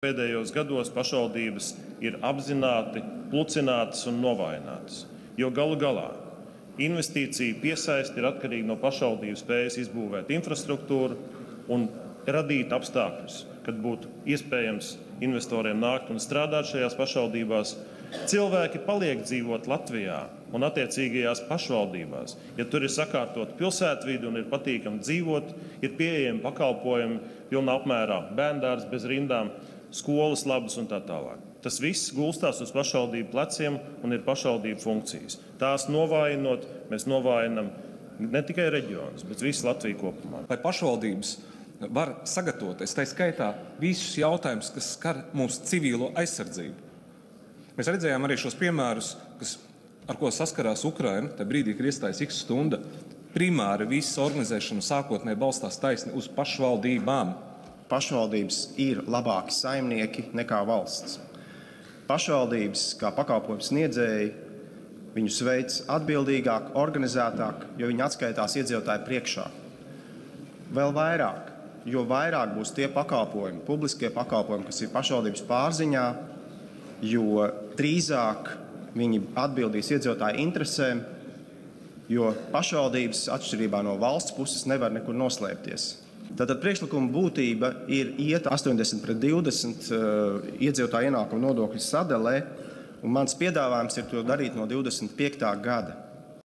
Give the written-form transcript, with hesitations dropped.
Pēdējos gados pašvaldības ir apzināti plucinātas un novājinātas, jo galu galā investīcija piesaisti ir atkarīga no pašvaldības spējas izbūvēt infrastruktūru un radīt apstākļus, kad būtu iespējams investoriem nākt un strādāt šajās pašvaldībās. Cilvēki paliek dzīvot Latvijā un attiecīgajās pašvaldībās. Ja tur ir sakārtot pilsētvidi un ir patīkami dzīvot, ir pieejami pakalpojumi pilnā apmērā, bērndārs bez rindām, skolas labas un tā tālāk. Tas viss gulstās uz pašvaldību pleciem un ir pašvaldību funkcijas. Tās novājinot, mēs novājinam ne tikai reģionus, bet visu Latviju kopumā. Lai pašvaldības var sagatavoties, tā skaitā visus jautājumus, kas skar mūsu civilo aizsardzību. Mēs redzējām arī šos piemērus, ar ko saskarās Ukraina, tajā brīdī, kad iestājas X stunda. Primāri visas organizēšana sākotnēji balstās taisni uz pašvaldībām. Pašvaldības ir labāki saimnieki nekā valsts. Pašvaldības, kā pakalpojumu sniedzēji, viņus veic atbildīgāk, organizētāk, jo viņi atskaitās iedzīvotāju priekšā. Vēl vairāk, jo vairāk būs tie pakalpojumi, publiskie pakalpojumi, kas ir pašvaldības pārziņā, jo drīzāk viņi atbildīs iedzīvotāju interesēm, jo pašvaldības atšķirībā no valsts puses nevar nekur noslēpties. Tātad priekšlikuma būtība ir iet 80/20 iedzīvotāju ienākumu nodokļu sadalē, un mans piedāvājums ir to darīt no 25. gada.